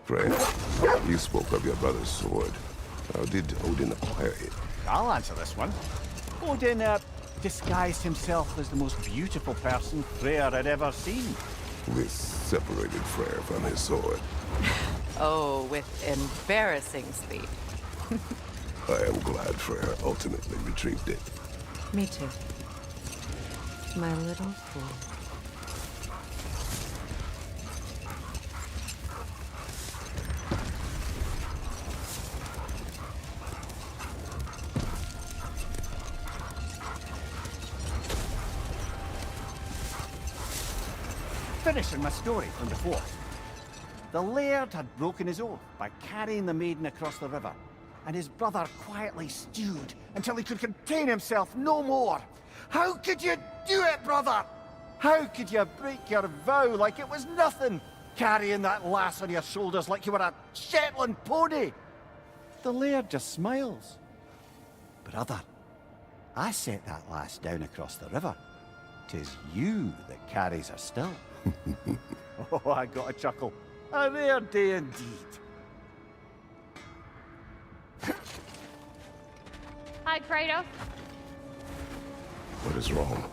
Freya, you spoke of your brother's sword. How did Odin acquire it? I'll answer this one. Odin, disguised himself as the most beautiful person Freyr had ever seen. This separated Freyr from his sword. Oh, with embarrassing speed. I am glad Freyr ultimately retrieved it. Me too. My little fool. Finishing my story from before. The laird had broken his oath by carrying the maiden across the river, and his brother quietly stewed until he could contain himself no more. How could you do it, brother? How could you break your vow like it was nothing, carrying that lass on your shoulders like you were a Shetland pony? The laird just smiles. Brother, I set that lass down across the river. 'Tis you that carries her still. Oh, I got a chuckle. A rare day indeed. Hi, Kratos. What is wrong?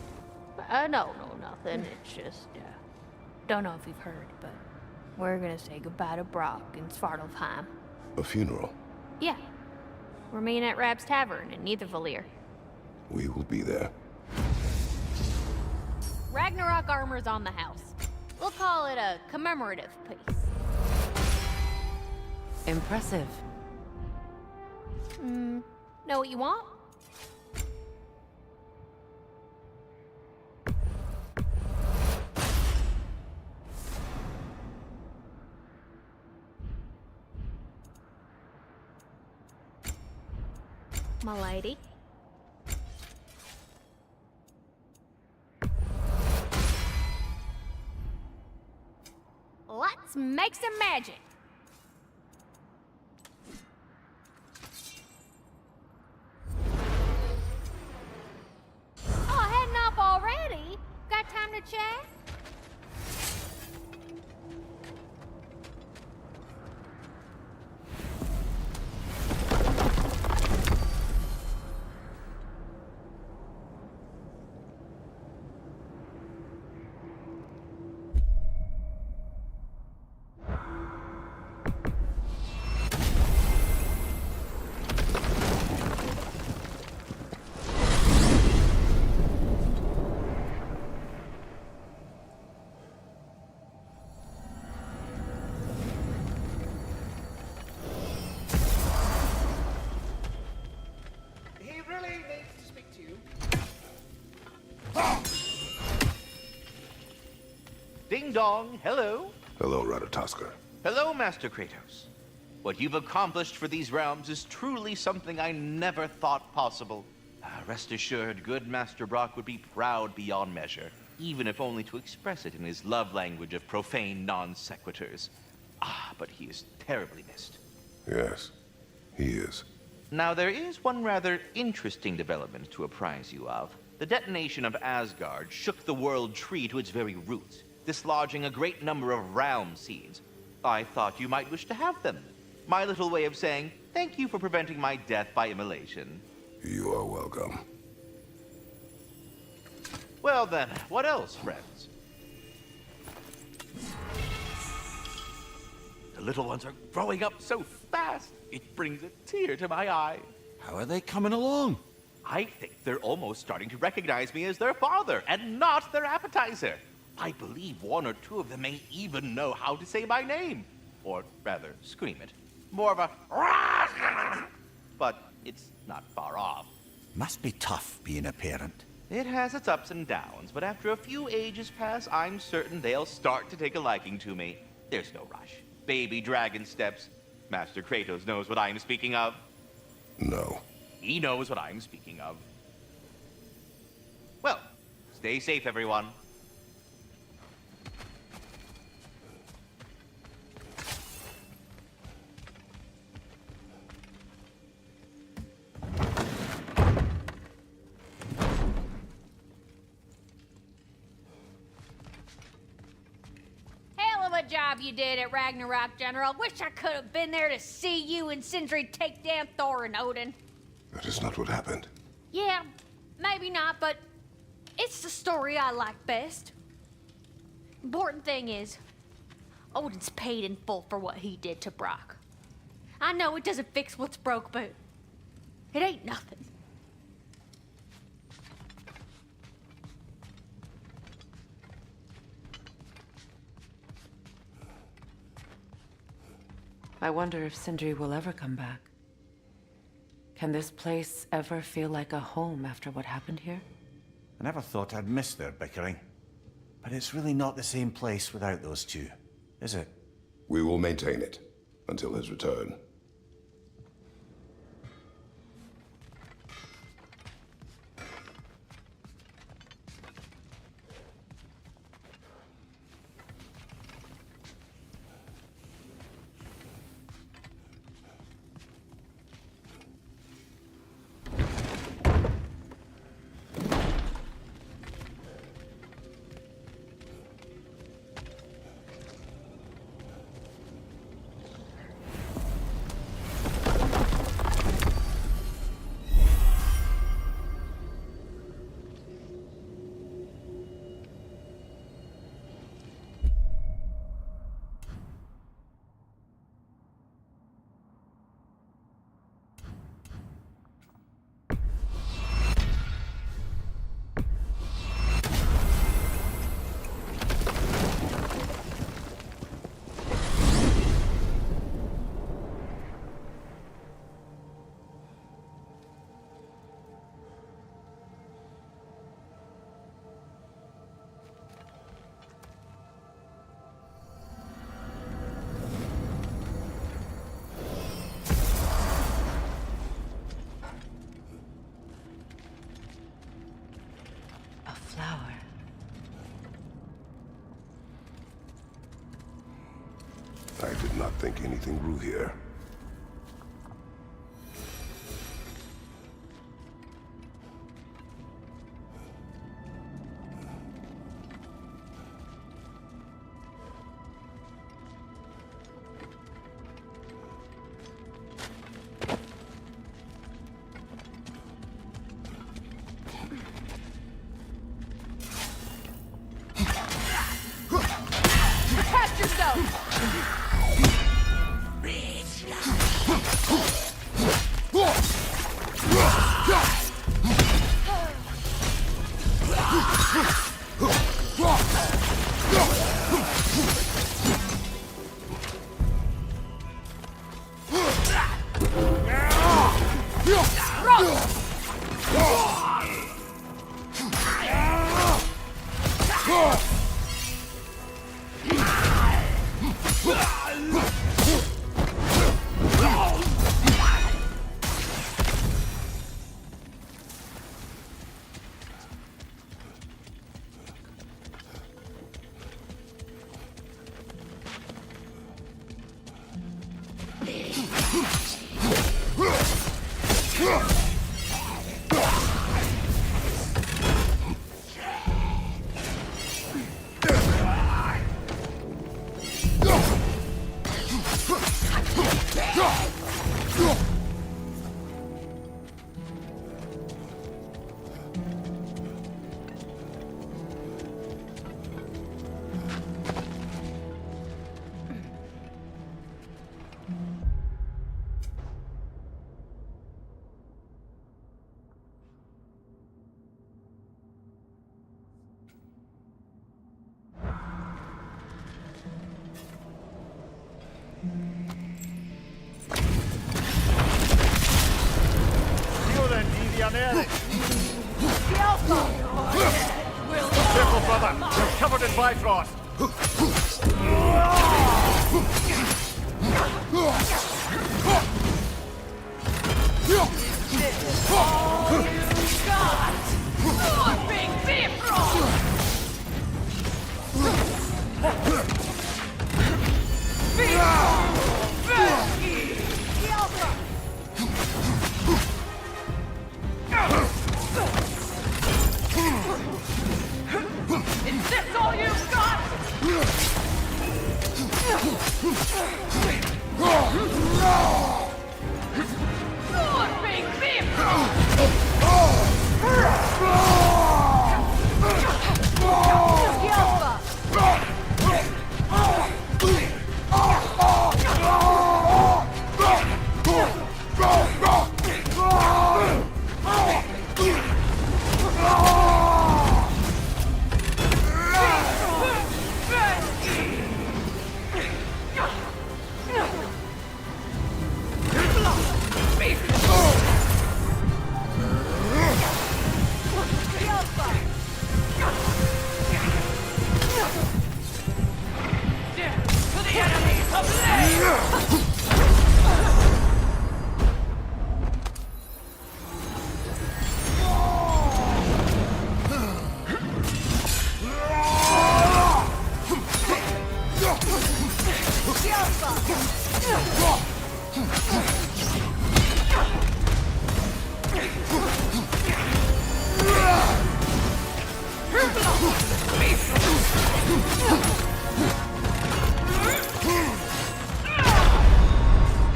No, nothing. It's just, don't know if you've heard, but we're gonna say goodbye to Brock in Svartalfheim. A funeral? Yeah. We're meeting at Rab's Tavern in Nethervalir. We will be there. Ragnarok armor's on the house. We'll call it a commemorative piece. Impressive. Know what you want? My lady. Let's make some magic. Oh, heading off already? Got time to chat? Ding dong, hello. Hello, Ratatoskr. Hello, Master Kratos. What you've accomplished for these realms is truly something I never thought possible. Rest assured, good Master Brock would be proud beyond measure, even if only to express it in his love language of profane non sequiturs. But he is terribly missed. Yes, he is. Now, there is one rather interesting development to apprise you of. The detonation of Asgard shook the world tree to its very roots, dislodging a great number of realm seeds. I thought you might wish to have them. My little way of saying, thank you for preventing my death by immolation. You are welcome. Well then, what else, friends? The little ones are growing up so fast, it brings a tear to my eye. How are they coming along? I think they're almost starting to recognize me as their father, and not their appetizer. I believe one or two of them may even know how to say my name. Or rather, scream it. More of a... But it's not far off. Must be tough being a parent. It has its ups and downs, but after a few ages pass, I'm certain they'll start to take a liking to me. There's no rush. Baby dragon steps. Master Kratos knows what I'm speaking of. No. He knows what I'm speaking of. Well, stay safe, everyone. Hell of a good job you did at Ragnarok, General. Wish I could have been there to see you and Sindri take down Thor and Odin. That is not what happened. Yeah, maybe not, but it's the story I like best. Important thing is, Odin's paid in full for what he did to Brock. I know it doesn't fix what's broke, but it ain't nothing. I wonder if Sindri will ever come back. Can this place ever feel like a home after what happened here? I never thought I'd miss their bickering. But it's really not the same place without those two, is it? We will maintain it until his return. A flower. I did not think anything grew here. Protect yourself! Careful, brother. You're covered in Bifrost. Is this all you've got?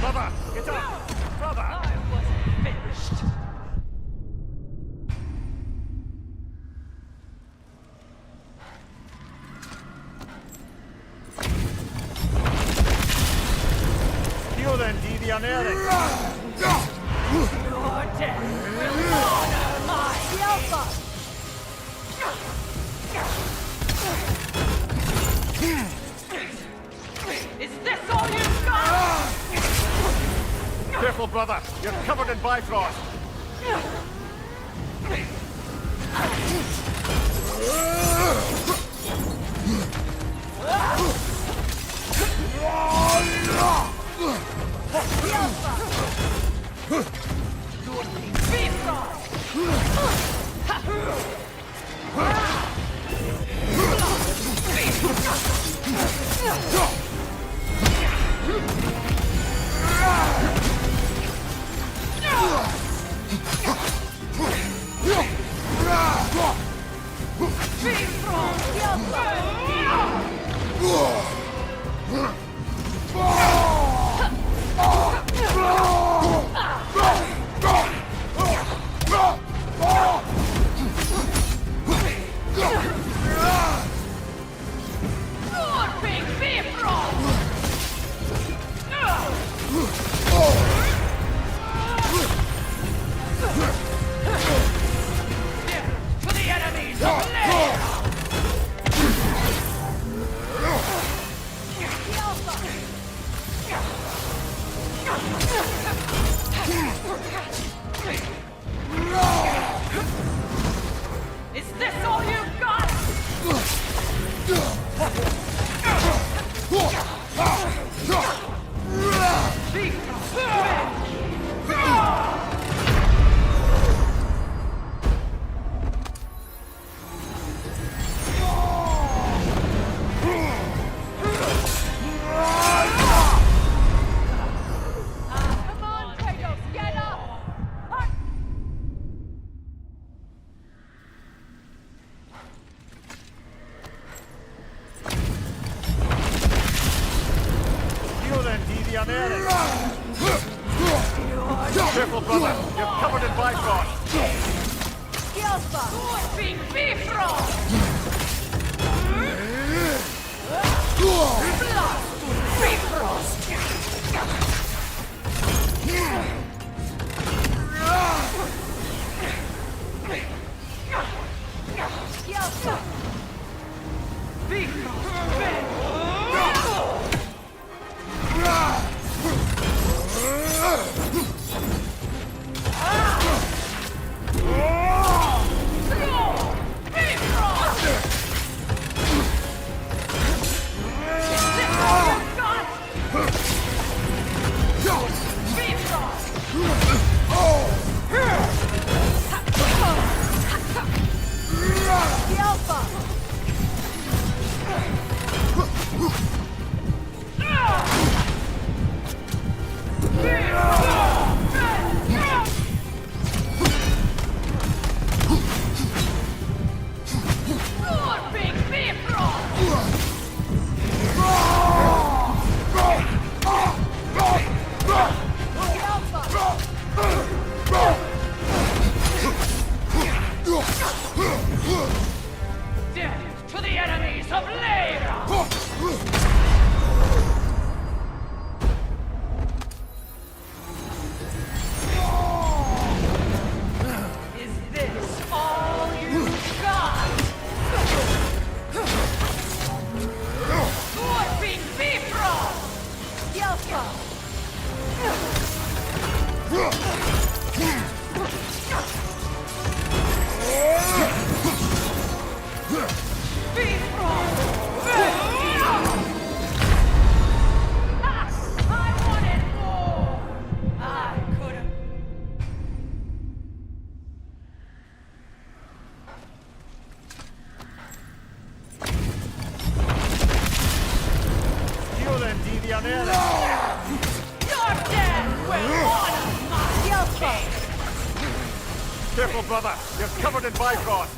Brother, get up! Brother! I wasn't finished. Stjorden tidigare nere! Your death will honor my Is this all you've got? Careful, brother! You're covered in Bifrost! Is this all you've got? Come on, Kratos, get up! Stjorden tidigare nere! Careful, brother! You're covered in Bifrost! Big Bifrost! enemies of Lyra! Is this all you've got? Warping Bifrost! I wanted more! I could've... Your death will honor my king! Careful, brother. You're covered in Bifrost.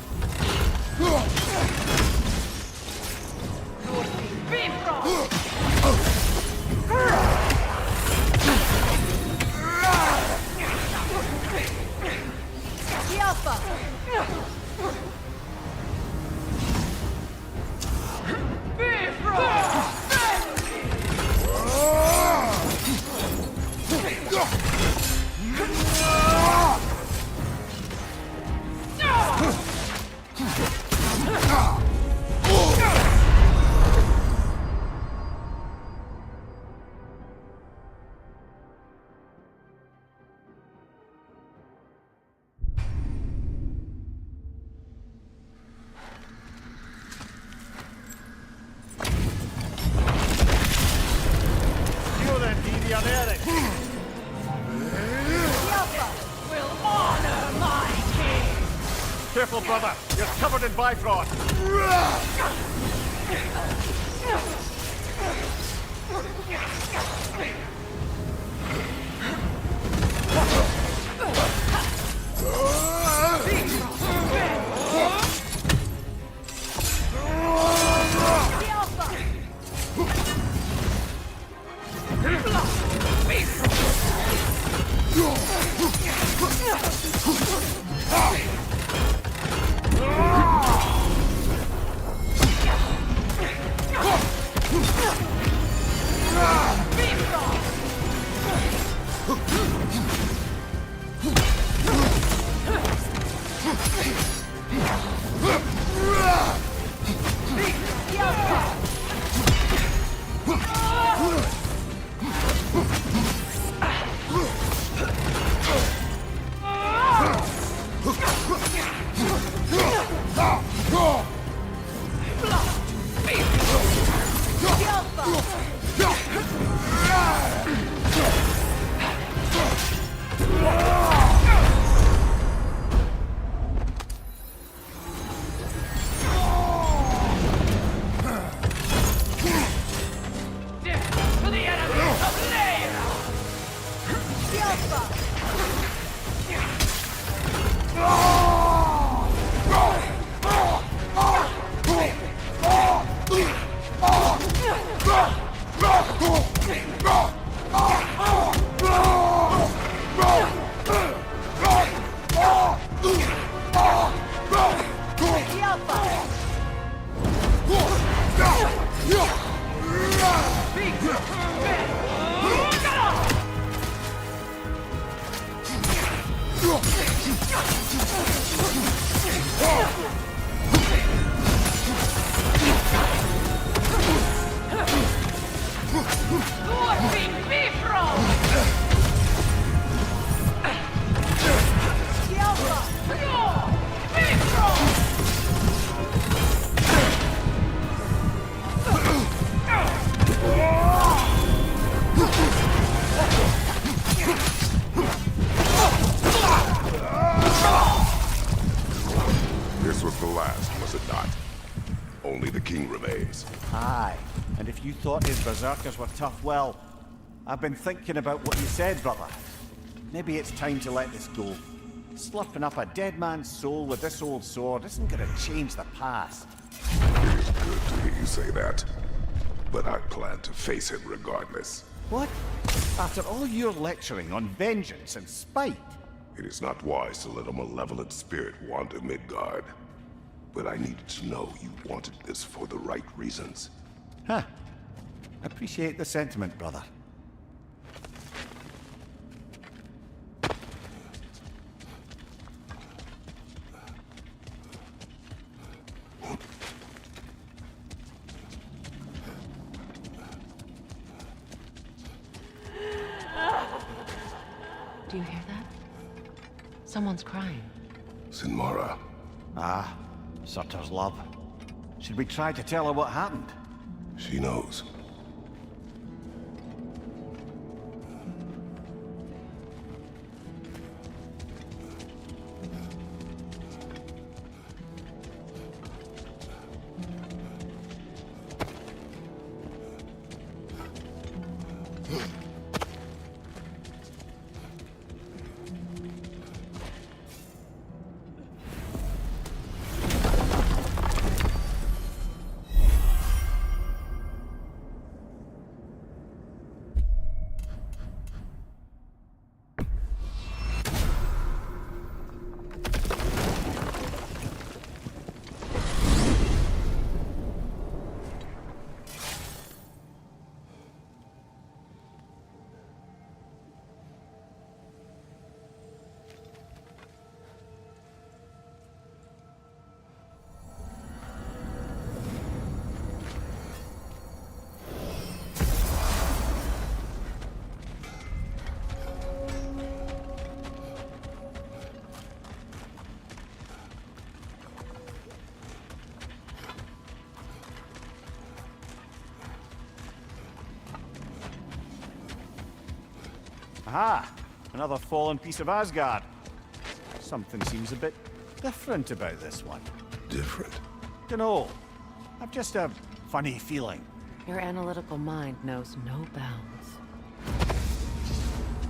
Bifrost! Will honor my king! Careful, brother. You're covered in Bifrost. To the enemies of Lyra! Warping Bifrost! Bifrost! This was the last, was it not? Only the king remains. Aye. And if you thought his berserkers were tough, well, I've been thinking about what you said, brother. Maybe it's time to let this go. Slurping up a dead man's soul with this old sword isn't gonna change the past. It is good to hear you say that. But I plan to face him regardless. What? After all your lecturing on vengeance and spite? It is not wise to let a malevolent spirit wander Midgard. but I needed to know you wanted this for the right reasons. Huh. Appreciate the sentiment, brother. Do you hear that? Someone's crying. Sinmara, Ah, Surtur's love. Should we try to tell her what happened? she knows. Aha! Another fallen piece of Asgard. Something seems a bit different about this one. Different. Dunno. I've just a funny feeling. Your analytical mind knows no bounds.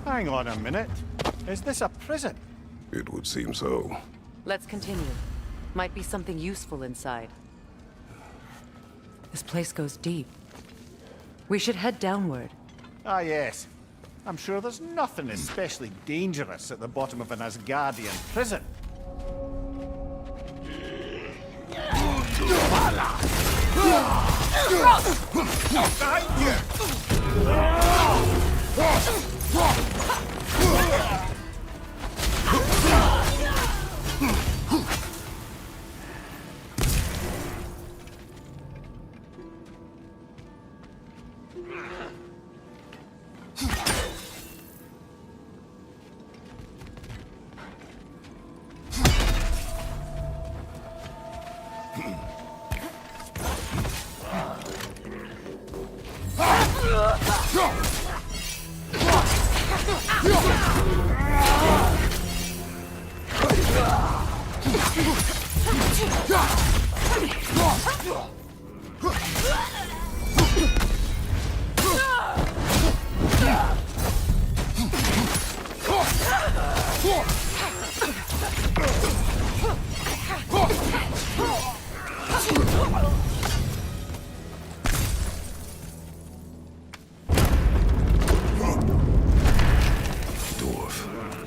Hang on a minute. Is this a prison? It would seem so. Let's continue. Might be something useful inside. This place goes deep. We should head downward. Ah, yes. I'm sure there's nothing especially dangerous at the bottom of an Asgardian prison.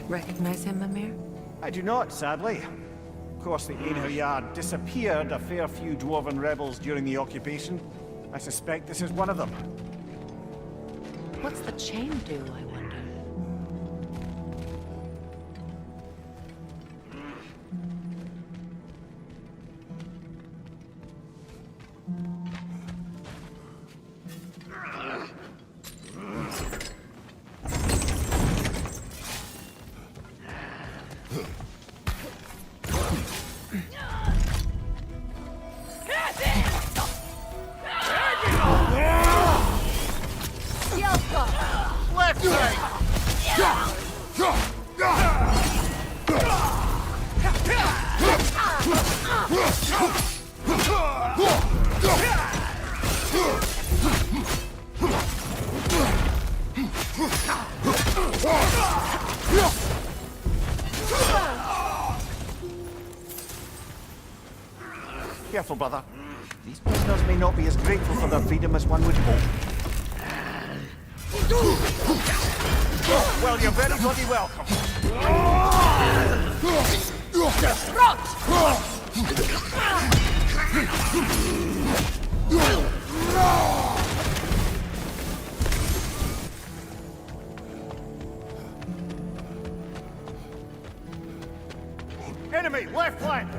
Recognize him, Mimir? I do not, sadly. Of course, the Einherjar disappeared a fair few dwarven rebels during the occupation. I suspect this is one of them. What's the chain do, I wonder? Careful, brother. These prisoners may not be as grateful for their freedom as one would hope. Well, you're very bloody welcome. Enemy, left flank!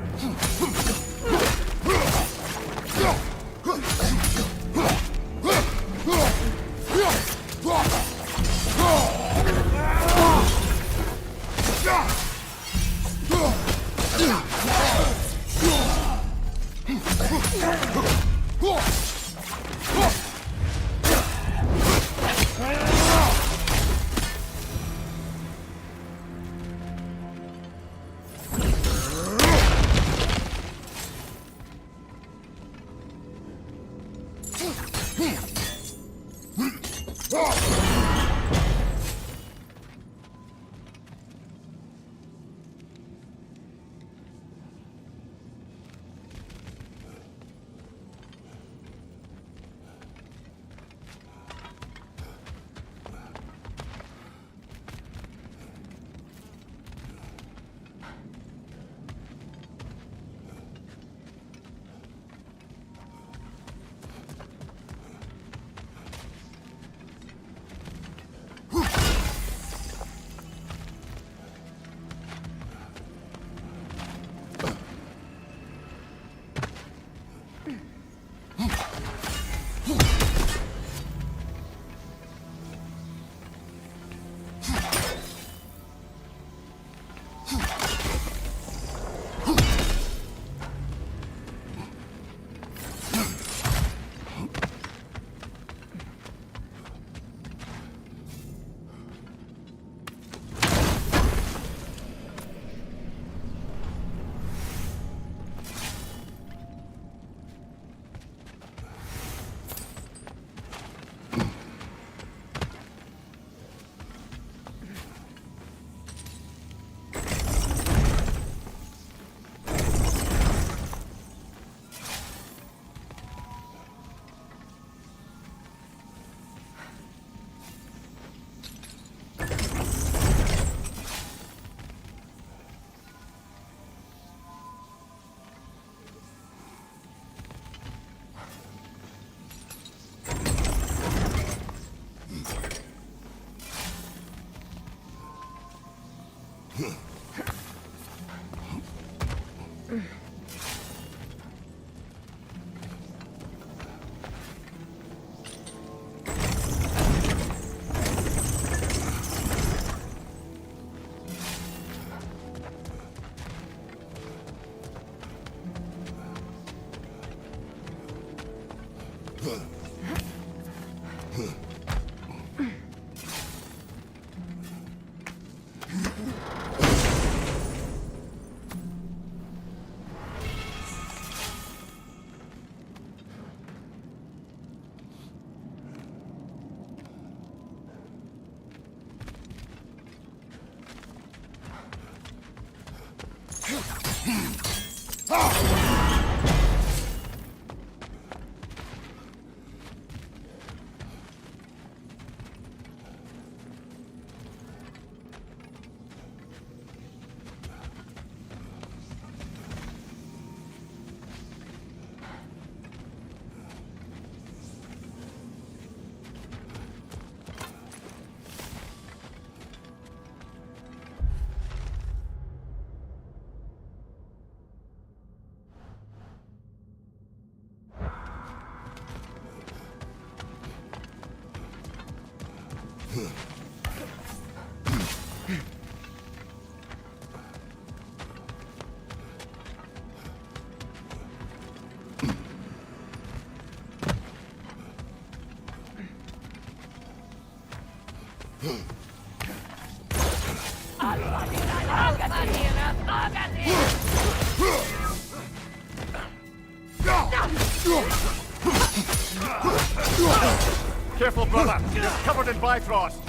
Careful, brother. You're covered in Bifrost.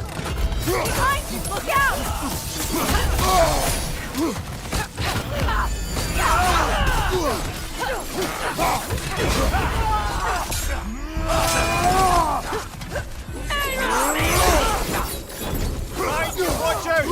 Behind! Look out! Right, watch out!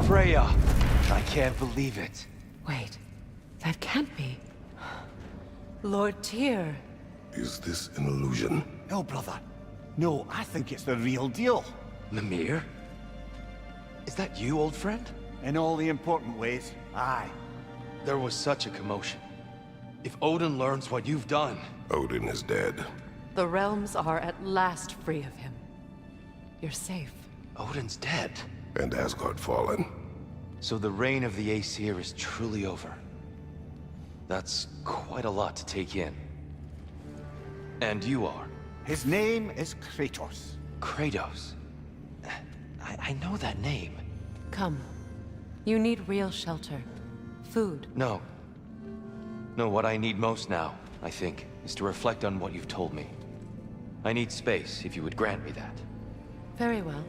Freya! I can't believe it. Wait, that can't be. Lord Tyr. Is this an illusion? No, brother. No, I think it's the real deal. Mimir? Is that you, old friend? In all the important ways, aye. There was such a commotion. If Odin learns what you've done... Odin is dead. The realms are at last free of him. You're safe. Odin's dead. And Asgard fallen. So the reign of the Aesir is truly over. That's quite a lot to take in. And you are? His name is Kratos. Kratos. I know that name. Come. You need real shelter. Food. No. No, what I need most now, I think, is to reflect on what you've told me. I need space, if you would grant me that. Very well.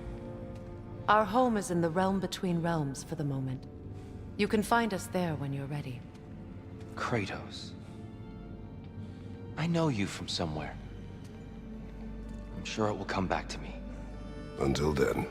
Our home is in the realm between realms for the moment. You can find us there when you're ready. Kratos. I know you from somewhere. I'm sure it will come back to me. Until then.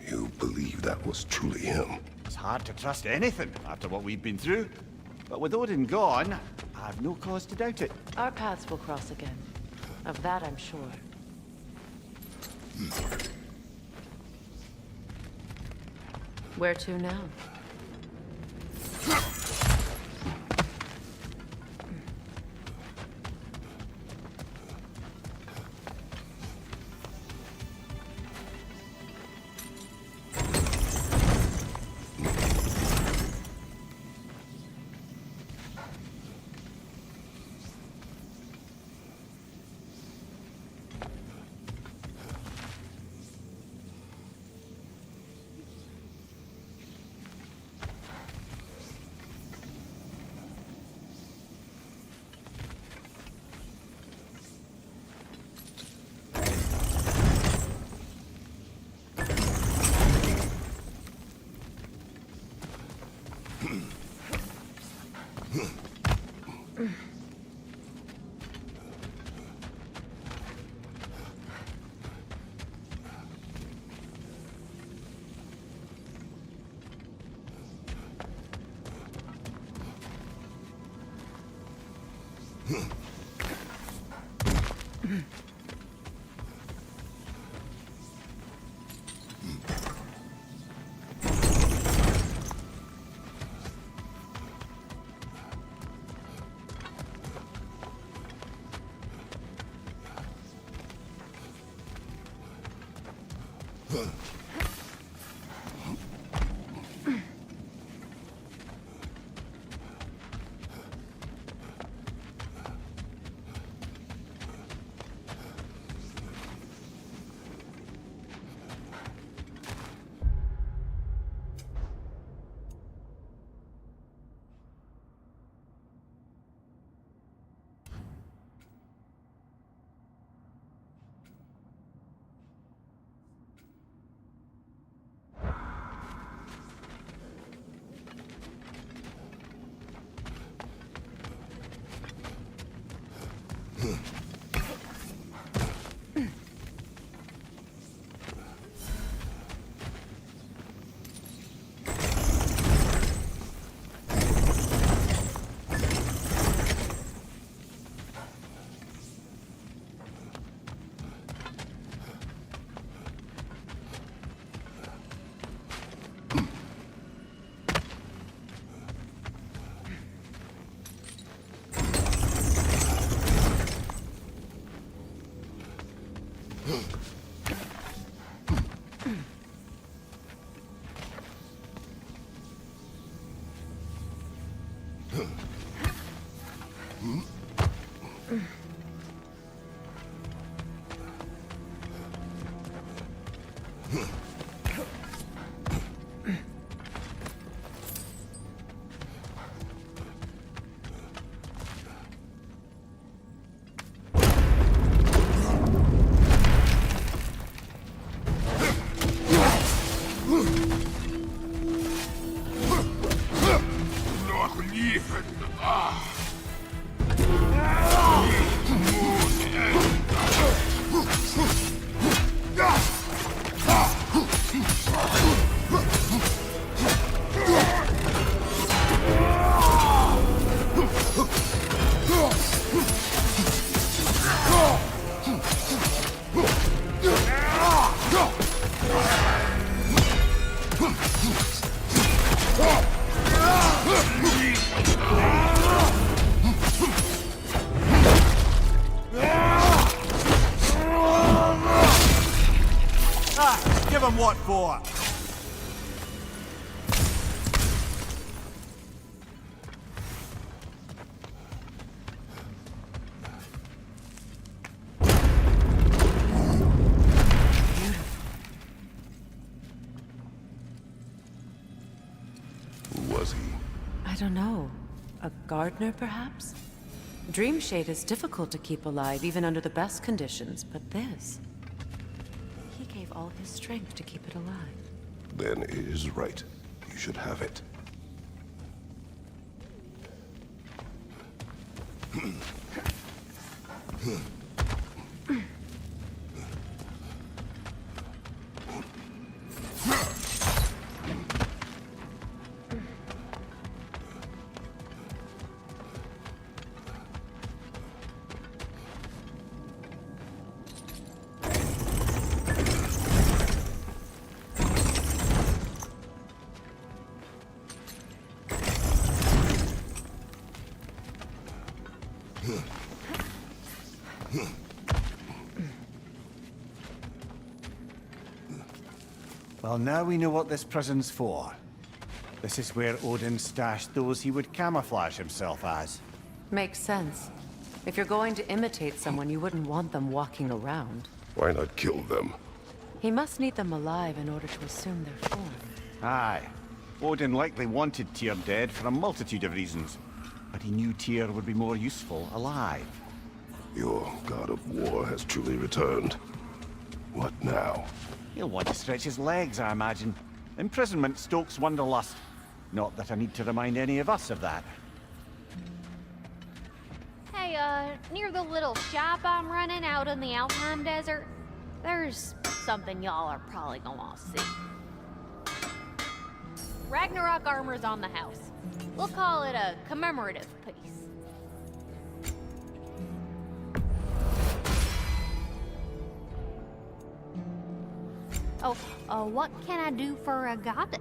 You believe that was truly him? It's hard to trust anything after what we've been through. But with Odin gone, I've no cause to doubt it. Our paths will cross again. Of that I'm sure. Where to now? Give him what for? Who was he? I don't know. A gardener, perhaps? Dreamshade is difficult to keep alive, even under the best conditions, but this... He gave all his strength to keep it alive. Then it is right. You should have it. Well, now we know what this prison's for. This is where Odin stashed those he would camouflage himself as. Makes sense. If you're going to imitate someone, you wouldn't want them walking around. Why not kill them? He must need them alive in order to assume their form. Aye. Odin likely wanted Tyr dead for a multitude of reasons, but he knew Tyr would be more useful alive. Your god of war has truly returned. What now? He'll want to stretch his legs, I imagine. Imprisonment stokes wanderlust. Not that I need to remind any of us of that. Hey, near the little shop I'm running out in the Alpine Desert, there's something y'all are probably gonna want to see. Ragnarok armor's on the house. We'll call it a commemorative piece. Oh, what can I do for a goddess?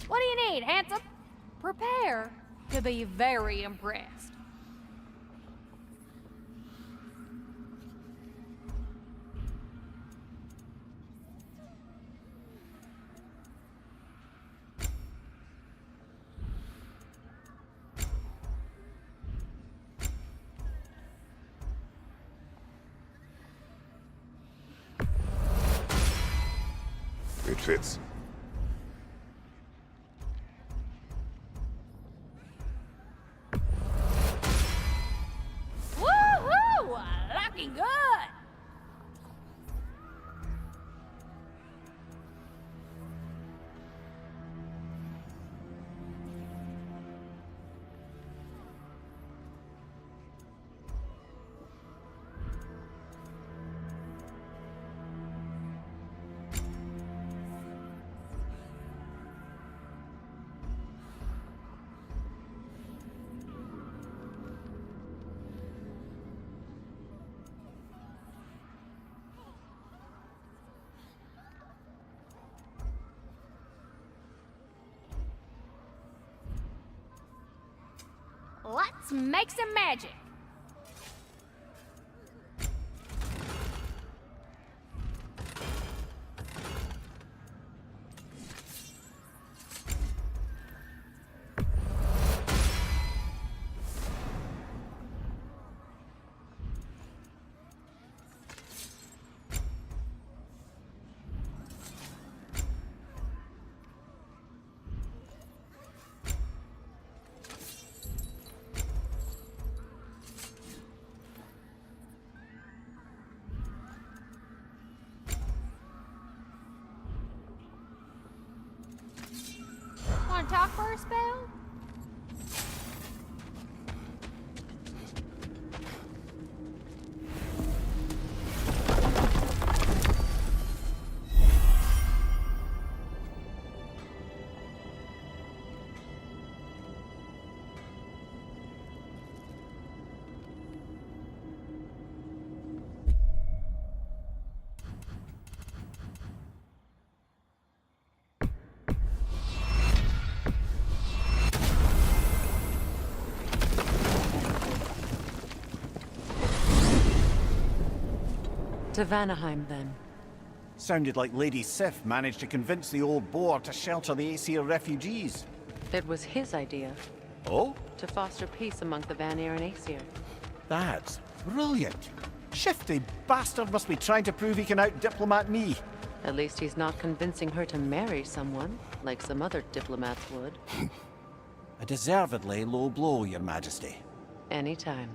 What do you need, handsome? Prepare to be very impressed. It fits. Woohoo! Looking good! let's make some magic. Want to talk for a spell? To Vanaheim, then. Sounded like Lady Sif managed to convince the old boar to shelter the Aesir refugees. It was his idea, Oh? to foster peace among the Vanir and Aesir. That's brilliant. Shifty bastard must be trying to prove he can out-diplomat me. At least he's not convincing her to marry someone, like some other diplomats would. A deservedly low blow, Your Majesty. Anytime.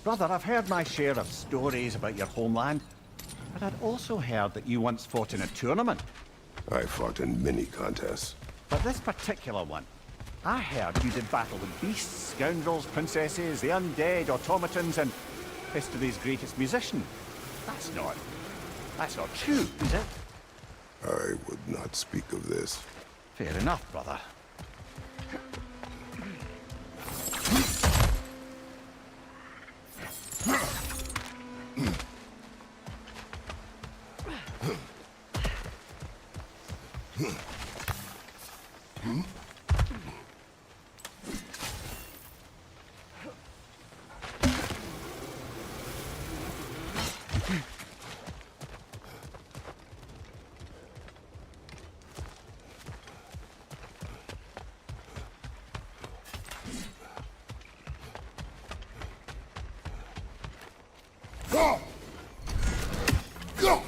Brother, I've heard my share of stories about your homeland, but I'd also heard that you once fought in a tournament. I fought in many contests. But this particular one, I heard you did battle with beasts, scoundrels, princesses, the undead, automatons, and history's greatest musician. That's not true, is it? I would not speak of this. Fair enough, brother. Go! Go!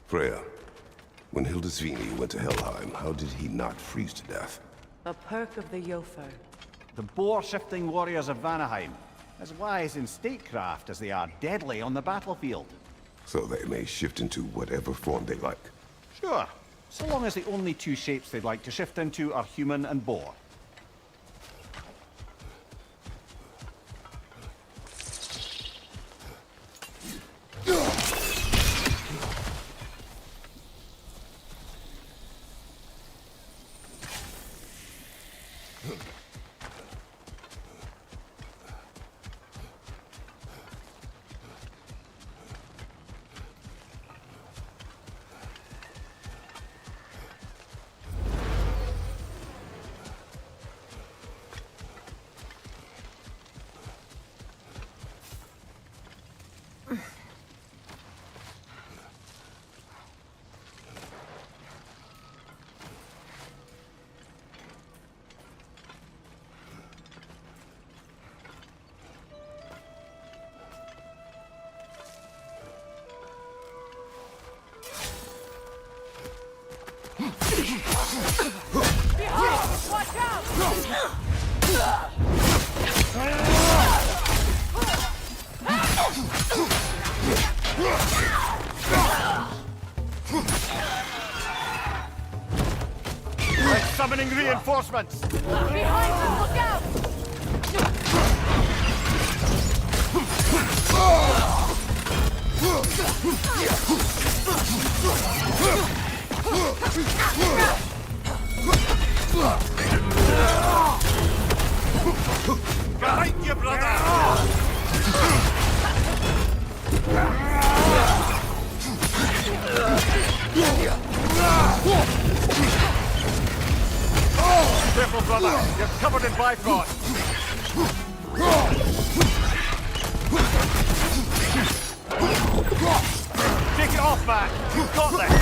Freya, when Hildisvini went to Helheim, how did he not freeze to death? A perk of the Jofer. The boar-shifting warriors of Vanaheim, as wise in statecraft as they are deadly on the battlefield. So they may shift into whatever form they like. Sure, so long as the only two shapes they'd like to shift into are human and boar. Behind! Watch out! I'm summoning reinforcements! Behind them! Look out! Behind you, brother! Careful, brother! You're covered in Bifrost! Take it off, man! You've got this!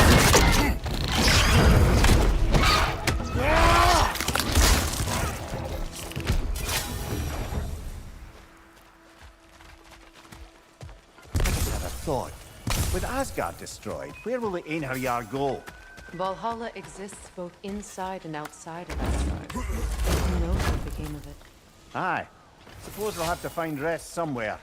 I just had a thought. With Asgard destroyed, where will the Einherjar go? Valhalla exists both inside and outside of Asgard. Who knows what became of it? Aye. Suppose they'll have to find rest somewhere.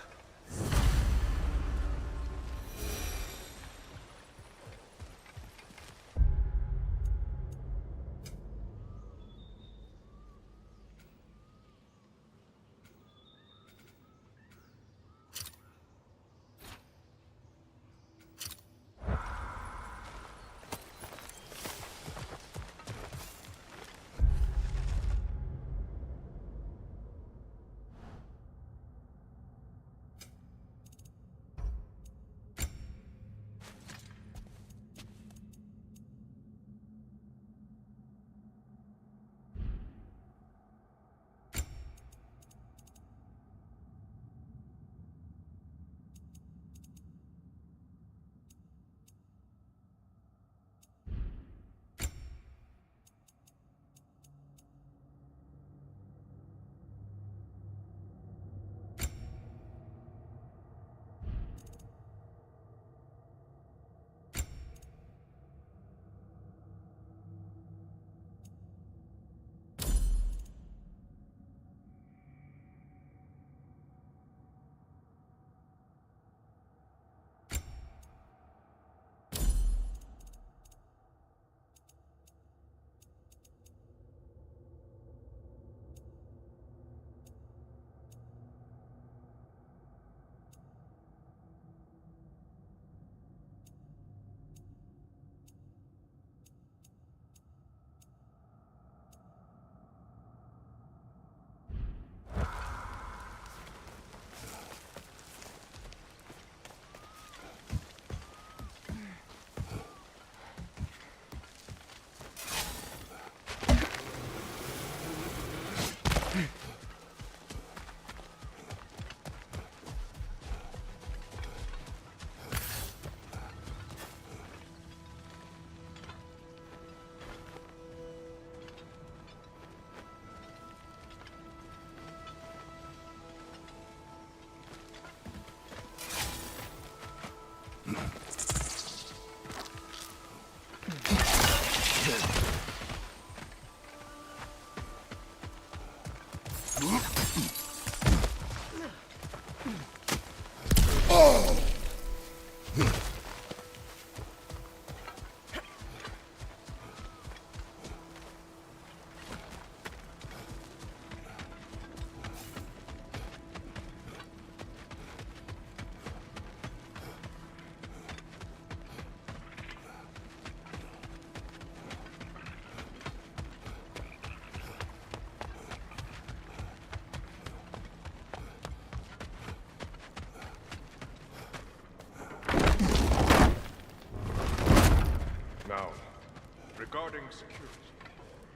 Regarding security.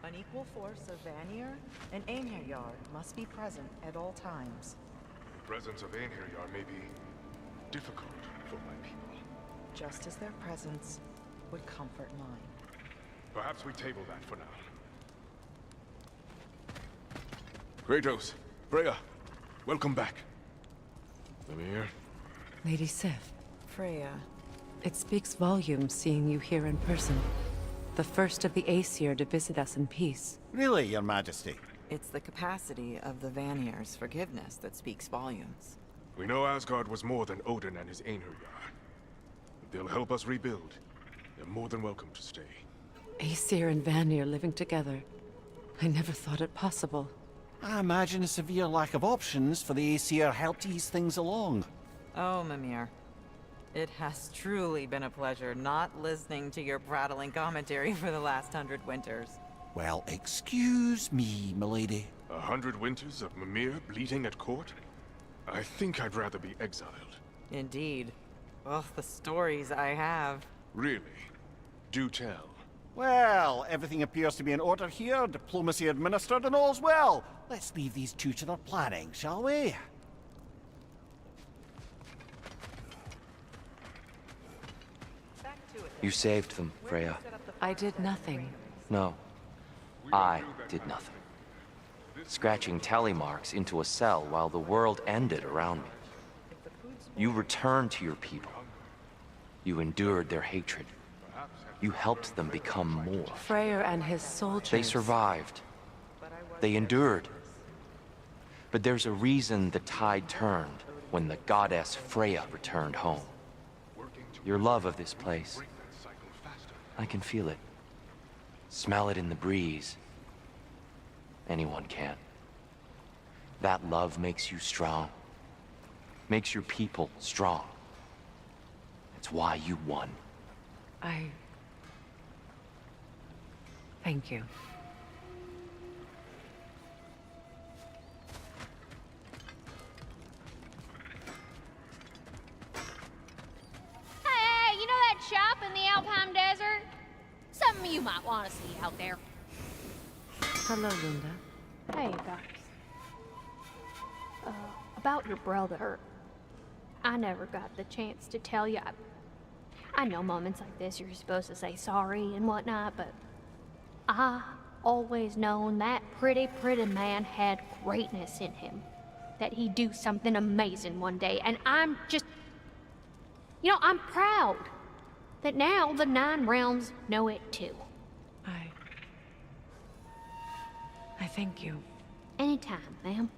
An equal force of Vanir and Einherjar must be present at all times. The presence of Einherjar may be difficult for my people. Just as their presence would comfort mine. Perhaps we table that for now. Kratos, Freya, welcome back. Mimir. Lady Sif, Freya, it speaks volumes seeing you here in person. The first of the Aesir to visit us in peace. Really, Your Majesty? It's the capacity of the Vanir's forgiveness that speaks volumes. We know Asgard was more than Odin and his Einherjar. They'll help us rebuild. They're more than welcome to stay. Aesir and Vanir living together. I never thought it possible. I imagine a severe lack of options for the Aesir helped ease things along. Oh, Mimir. It has truly been a pleasure not listening to your prattling commentary for the last 100 winters. Well, excuse me, milady. 100 winters of Mimir bleeding at court? I think I'd rather be exiled. Indeed. Oh, the stories I have. Really? Do tell. Well, everything appears to be in order here, diplomacy administered, and all's well. Let's leave these two to their planning, shall we? You saved them, Freya. I did nothing. No. I did nothing. Scratching tally marks into a cell while the world ended around me. You returned to your people. You endured their hatred. You helped them become more. Freyr and his soldiers. They survived. They endured. But there's a reason the tide turned when the goddess Freya returned home. Your love of this place. I can feel it. Smell it in the breeze. Anyone can. That love makes you strong. Makes your people strong. It's why you won. Thank you. Hey, you know that shop in the Alpine Desert? Something you might want to see out there. Hello, Linda. Hey, guys. About your brother. I never got the chance to tell you. I know moments like this you're supposed to say sorry and whatnot, but I always known that pretty man had greatness in him. That he'd do something amazing one day, and I'm just... You know, I'm proud that now the Nine Realms know it too. I thank you. Anytime, ma'am.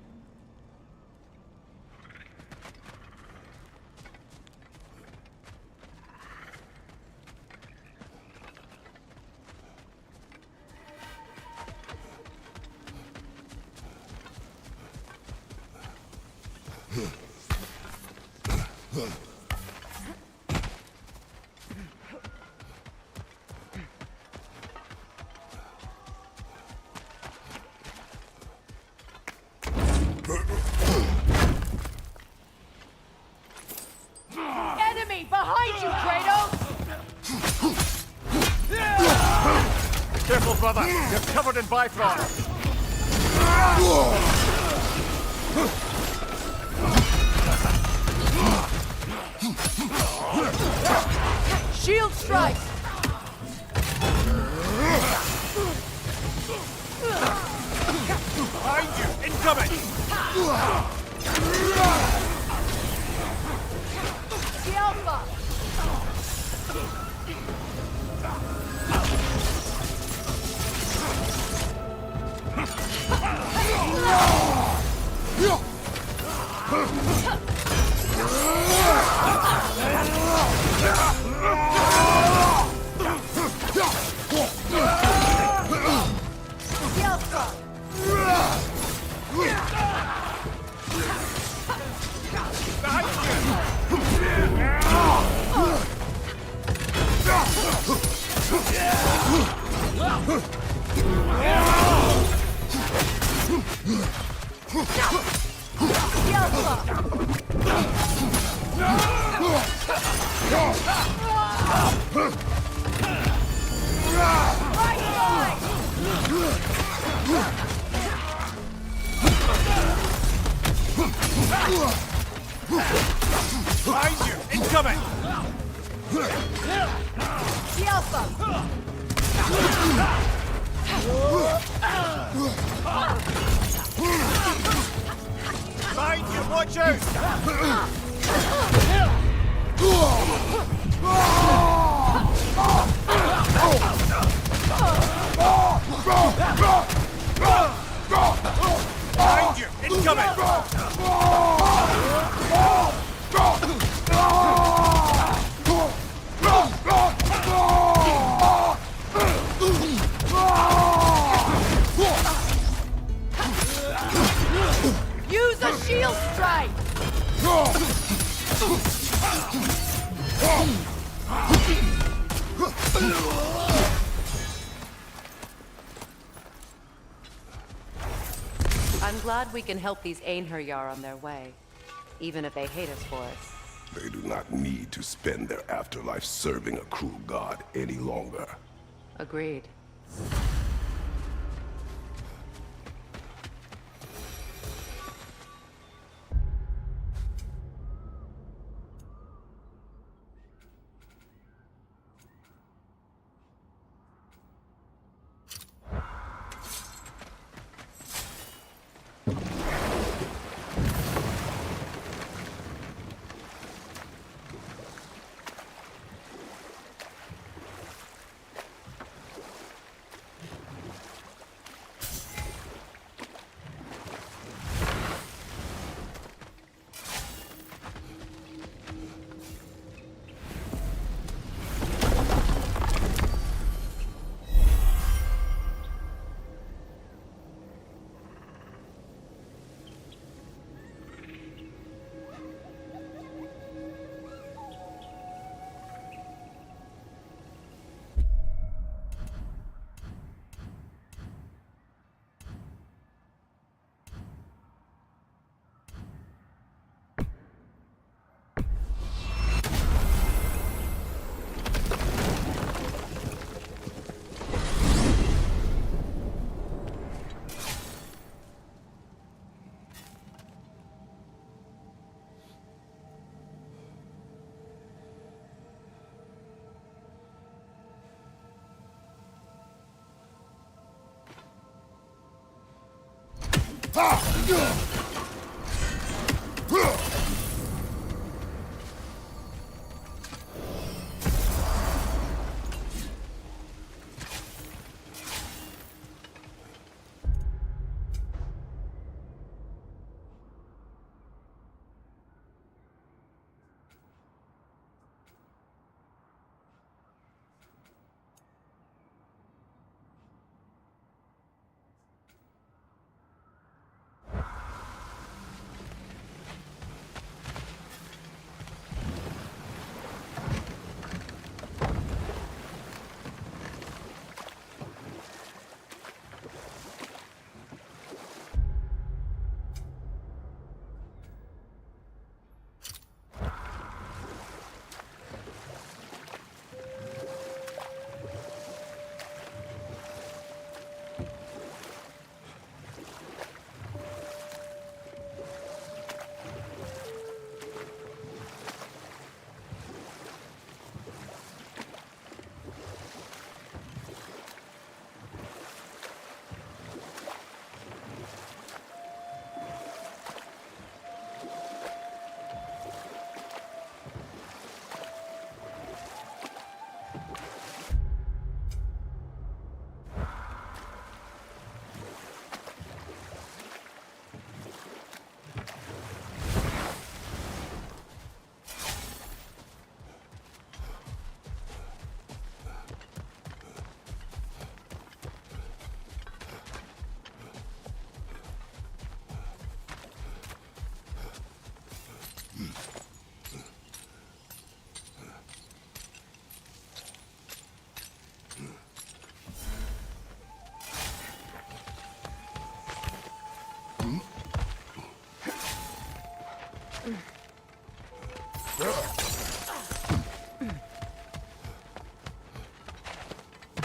Enemy behind you, Kratos! Careful, brother! You're covered in Bifrost! Shield strike! Behind you! Incoming! The Alpha! Behind you! Incoming! The Alpha! Behind you! Watch out! Use a shield strike! I'm glad we can help these Einherjar on their way, even if they hate us for it. They do not need to spend their afterlife serving a cruel god any longer. Agreed.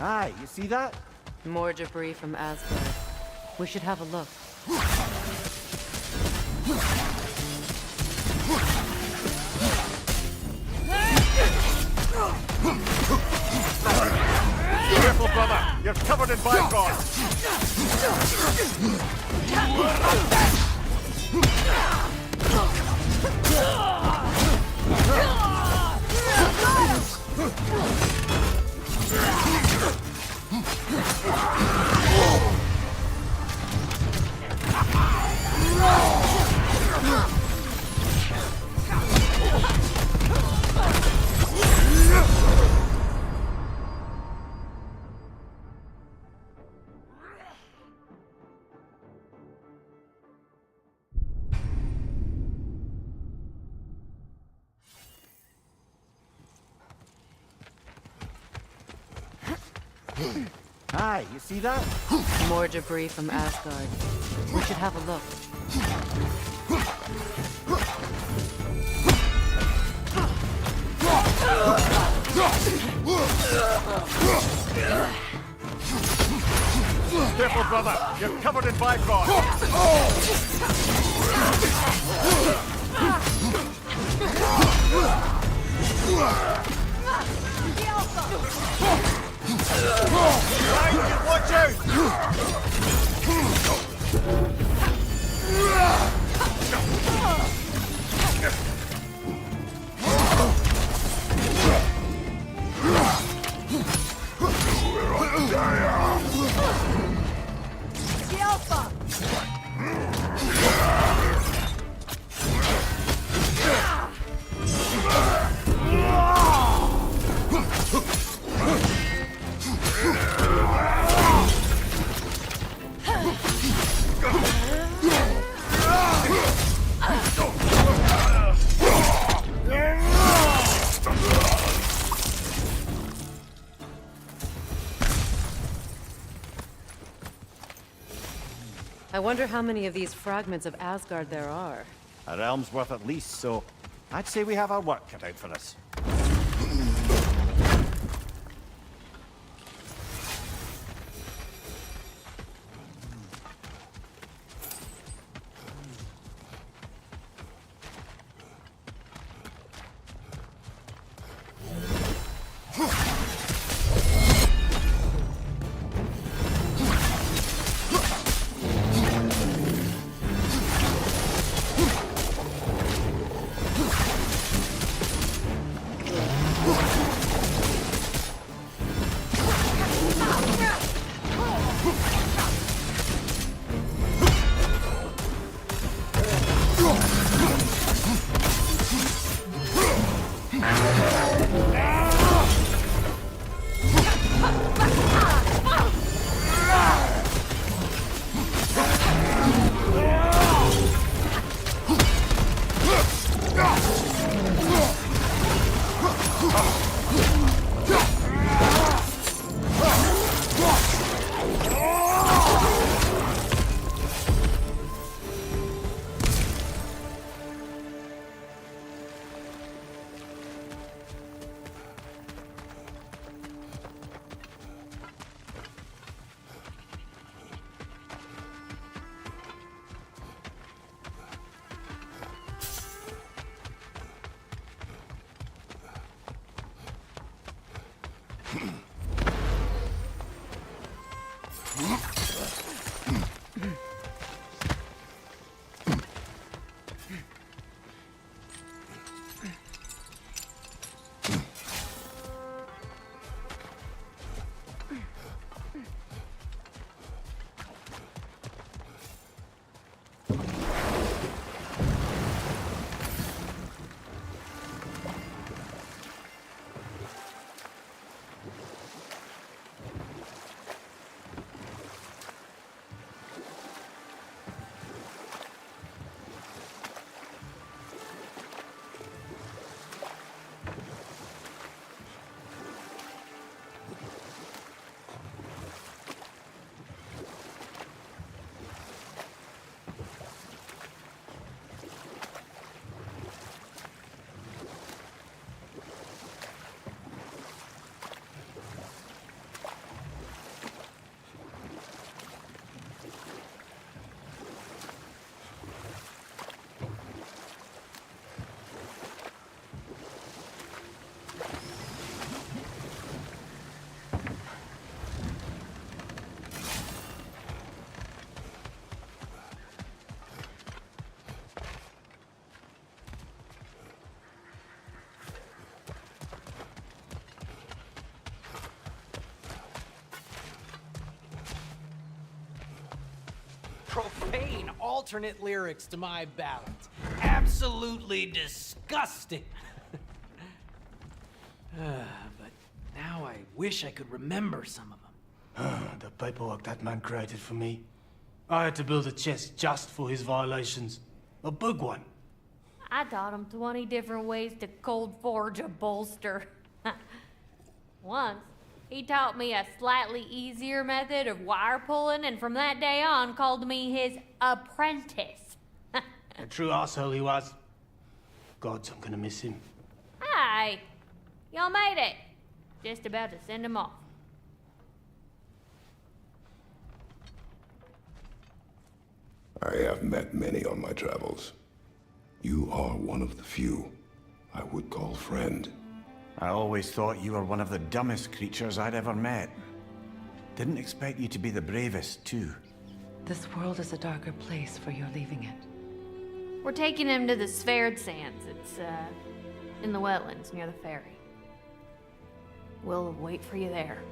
Aye, you see that? More debris from Asgard. We should have a look. Careful, brother! You're covered in bygone! Aye, you see that? More debris from Asgard. We should have a look. Careful, brother. You're covered in Bifrost. Right, watch out! I wonder how many of these fragments of Asgard there are. A realm's worth at least, so I'd say we have our work cut out for us. Profane alternate lyrics to my ballads. Absolutely disgusting. But now I wish I could remember some of them. The paperwork that man created for me. I had to build a chest just for his violations. A big one. I taught him 20 different ways to cold forge a bolster. Once, He taught me a slightly easier method of wire pulling, and from that day on called me his apprentice. A true arsehole he was. Gods, I'm gonna miss him. Hi. Y'all made it. Just about to send him off. I have met many on my travels. You are one of the few I would call friend. I always thought you were one of the dumbest creatures I'd ever met. Didn't expect you to be the bravest, too. This world is a darker place for your leaving it. We're taking him to the Sverd Sands. It's, in the wetlands near the ferry. We'll wait for you there.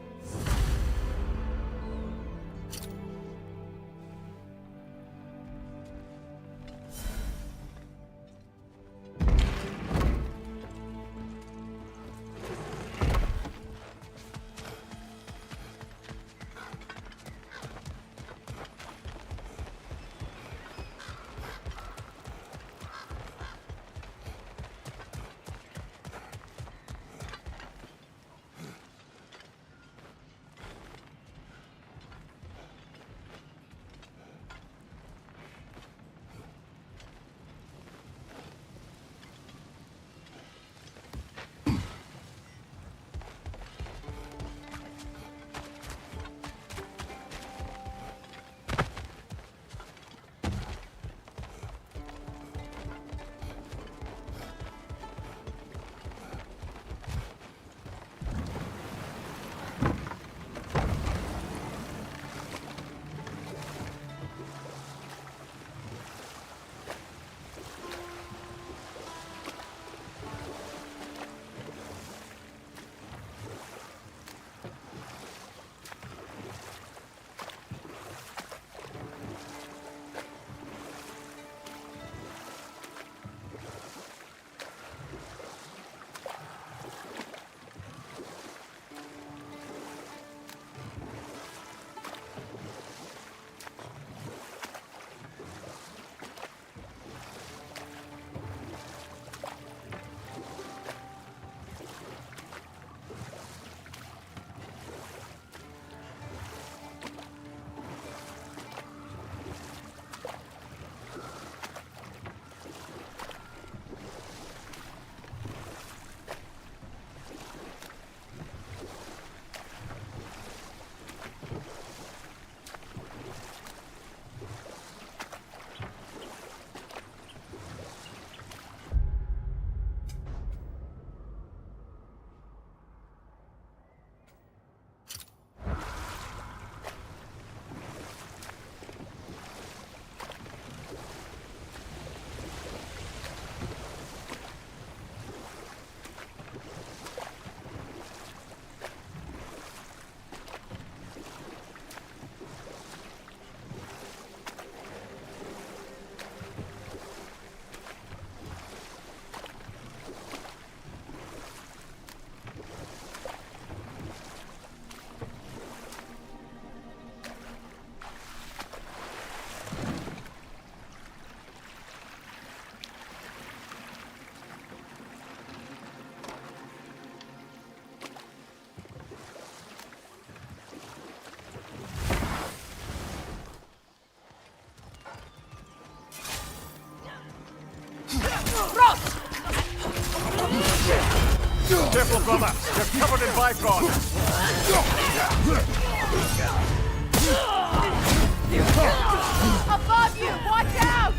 Careful, brother! You're covered in Bifrost! Above you! Watch out!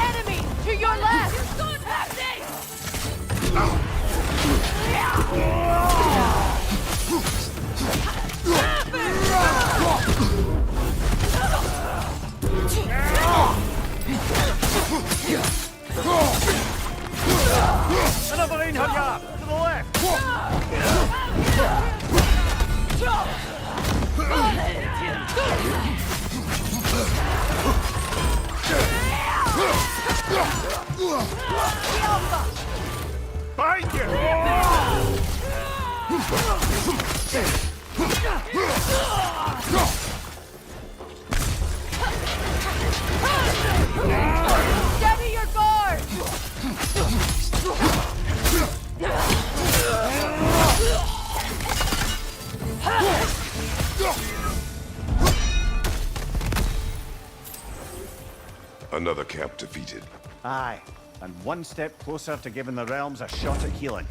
Enemy! To your left! You're going past me! Another Einherjar! To the left! Behind you! Another camp defeated. Aye, and one step closer to giving the realms a shot at healing.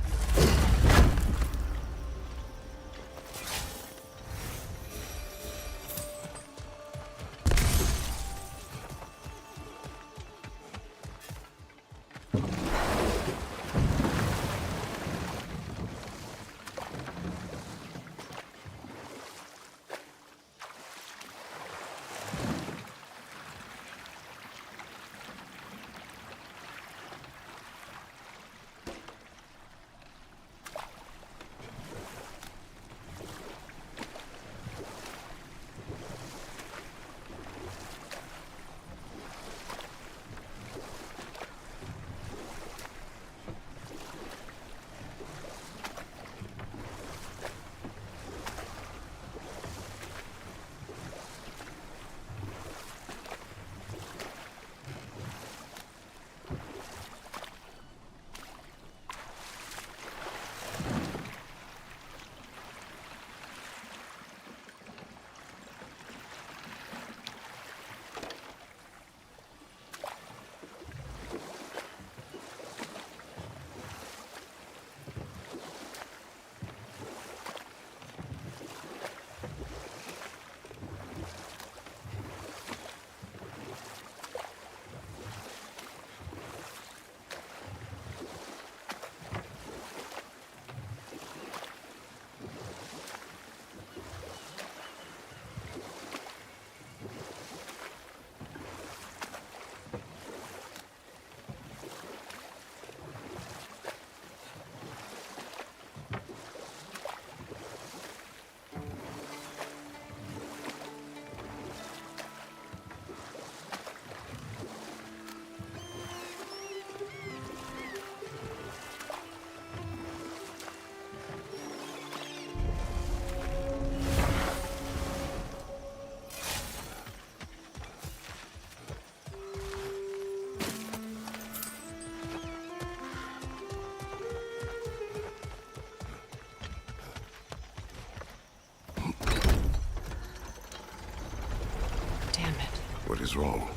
What is wrong?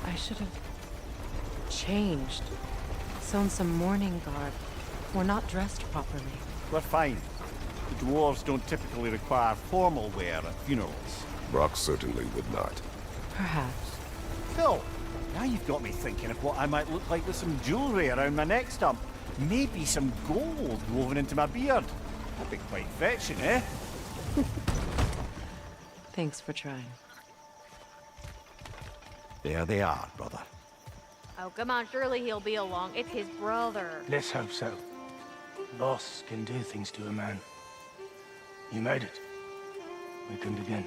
I should have changed. Sewn some mourning garb. We're not dressed properly. We're fine. The dwarves don't typically require formal wear at funerals. Brock certainly would not. Perhaps. Phil, now you've got me thinking of what I might look like with some jewellery around my neck stump. Maybe some gold woven into my beard. That'd be quite fetching, eh? Thanks for trying. There they are, brother. Oh, come on, surely he'll be along. It's his brother. Let's hope so. Loss can do things to a man. You made it. We can begin.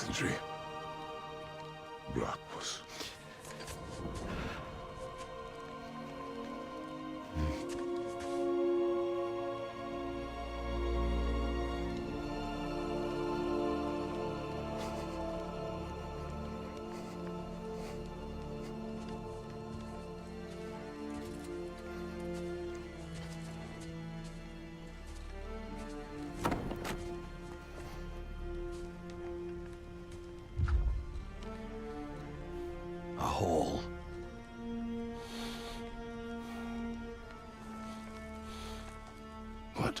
Sindri. Brock was... A hole. What?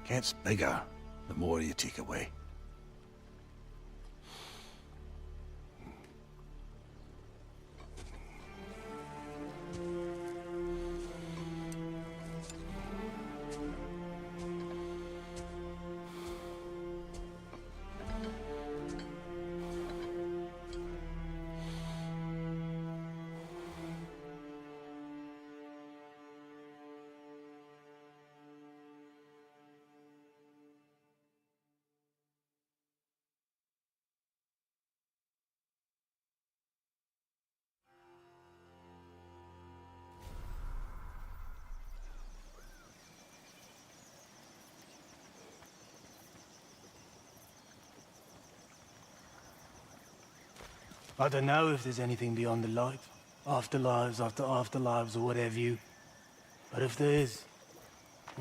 Gets bigger the more you take away. I don't know if there's anything beyond the light. Afterlives after afterlives or whatever you... But if there is,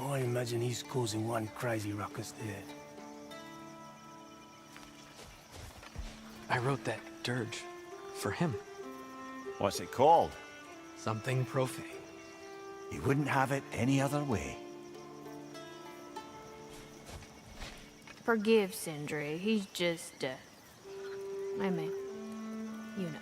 I imagine he's causing one crazy ruckus there. I wrote that dirge for him. What's it called? Something profane. He wouldn't have it any other way. Forgive Sindri. He's just, I mean, you know.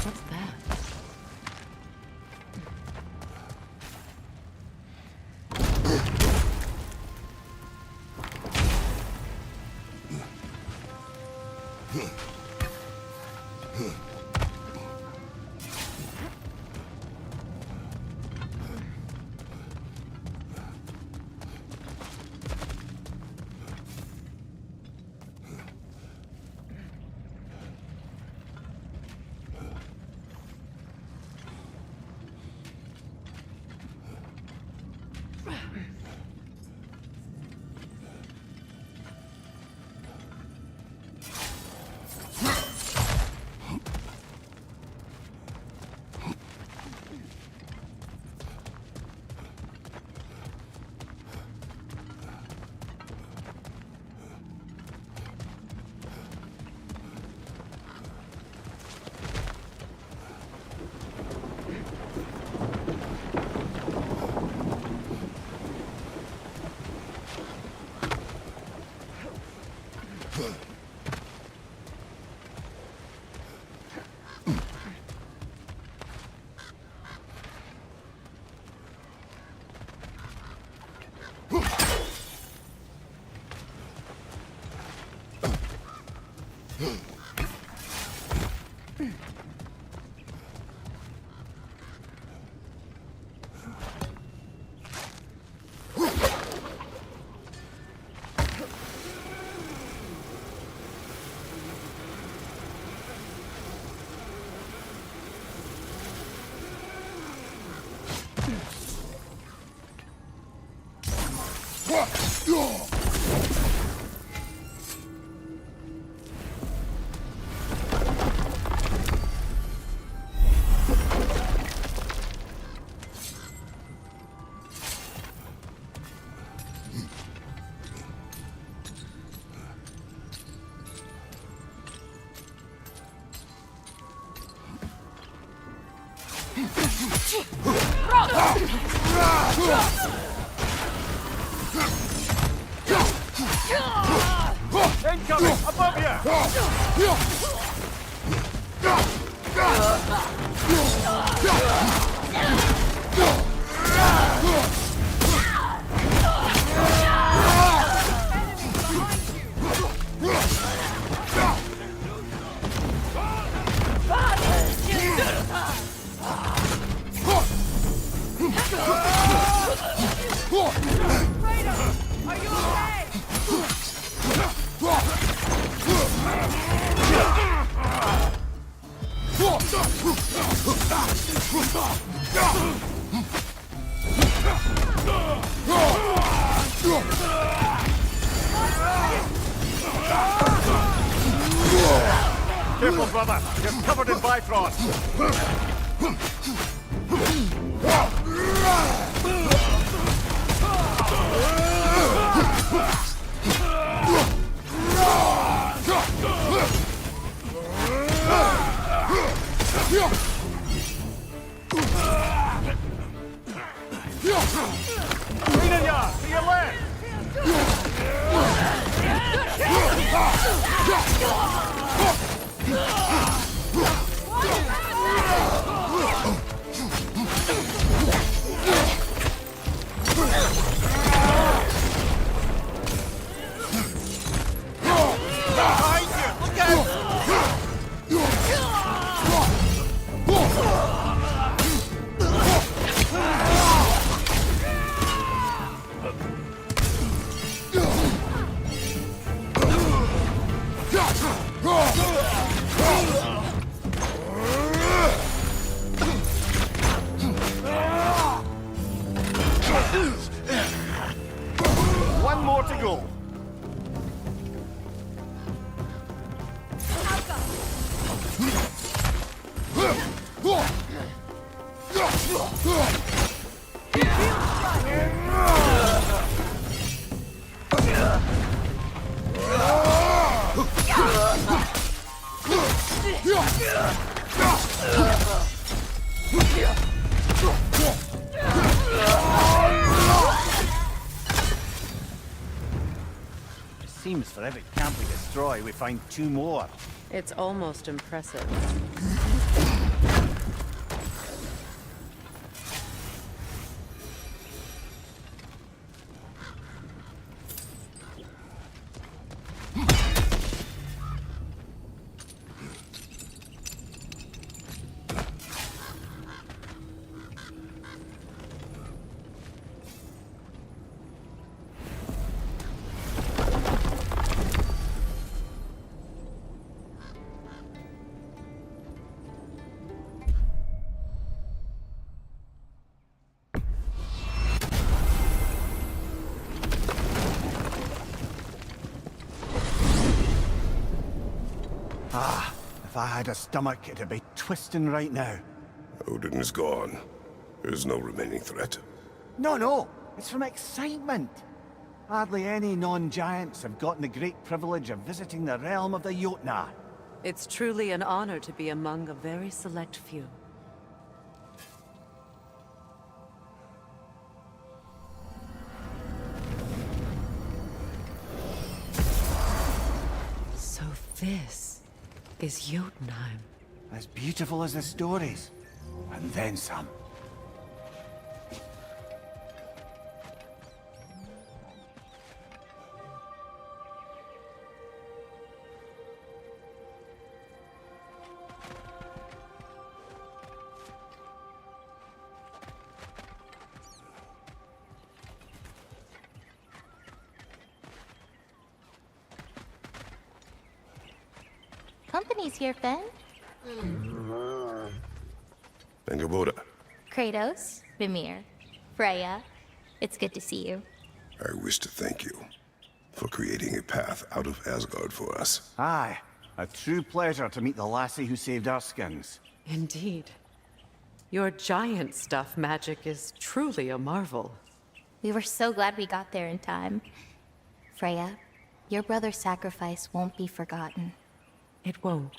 What's that? Incoming! Above you! Are you okay? Careful, brother! You're covered in Bifrost! means for every camp we destroy, we find 2 more. It's almost impressive. Ah, if I had a stomach, it'd be twisting right now. Odin is gone. There's no remaining threat. No, it's from excitement. Hardly any non-giants have gotten the great privilege of visiting the realm of the Jotnar. It's truly an honor to be among a very select few. So this is Jotunheim. As beautiful as the stories, and then some. Company's here, Fen. Angerboda, Kratos, Mimir, Freya. It's good to see you. I wish to thank you for creating a path out of Asgard for us. Aye, a true pleasure to meet the lassie who saved our skins. Indeed. Your giant stuff magic is truly a marvel. We were so glad we got there in time. Freya, your brother's sacrifice won't be forgotten. It won't.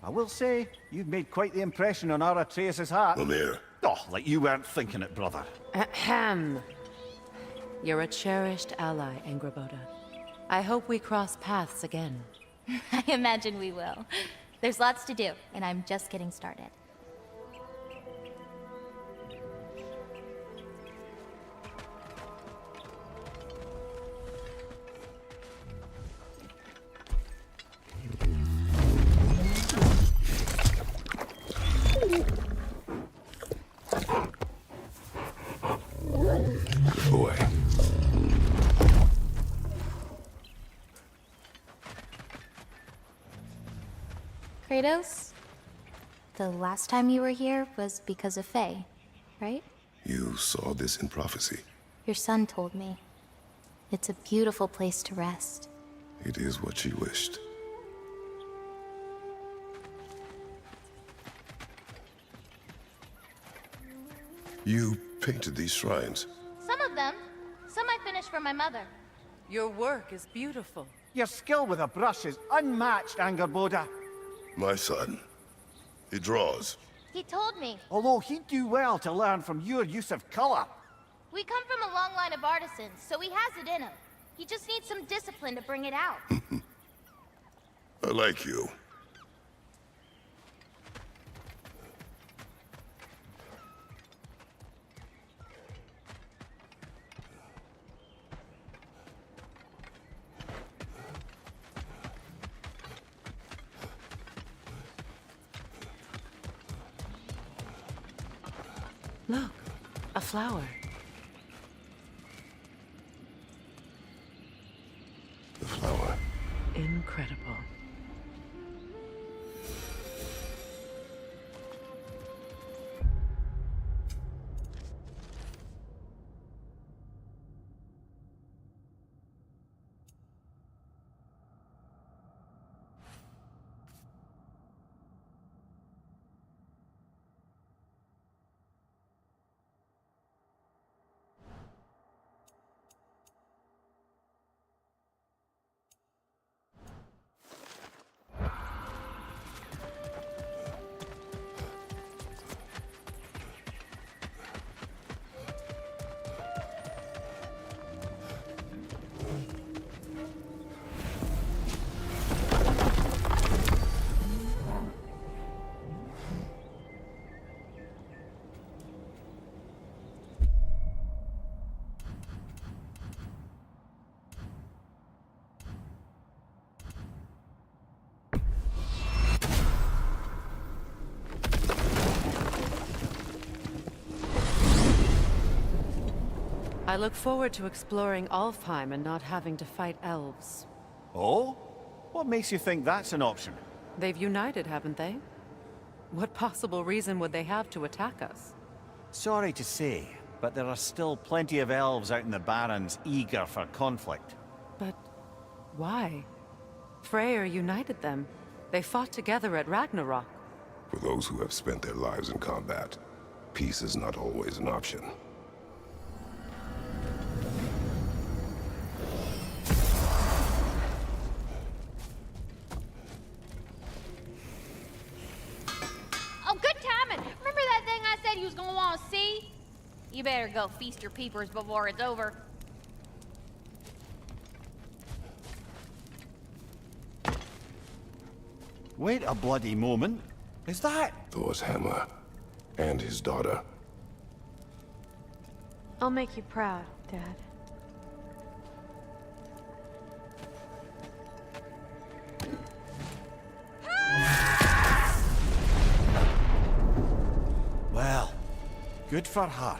I will say, you've made quite the impression on our Atreus' heart. Mimir. Oh, like you weren't thinking it, brother. Ahem. You're a cherished ally, Angerboda. I hope we cross paths again. I imagine we will. There's lots to do, and I'm just getting started. Boy. Kratos, the last time you were here was because of Faye, right? You saw this in prophecy. Your son told me. It's a beautiful place to rest. It is what she wished. You painted these shrines. Some of them. Some I finished for my mother. Your work is beautiful. Your skill with a brush is unmatched, Angerboda. My son. He draws. He told me. Although he'd do well to learn from your use of color. We come from a long line of artisans, so he has it in him. He just needs some discipline to bring it out. I like you. Look, a flower. The flower. Incredible. I look forward to exploring Alfheim and not having to fight elves. Oh? What makes you think that's an option? They've united, haven't they? What possible reason would they have to attack us? Sorry to say, but there are still plenty of elves out in the Barrens eager for conflict. But why? Freyr united them. They fought together at Ragnarok. For those who have spent their lives in combat, peace is not always an option. Oh, good timing. Remember that thing I said you was gonna want to see? You better go feast your peepers before it's over. Wait a bloody moment. Is that? Thor's hammer. And his daughter. I'll make you proud, Dad. Well, good for her.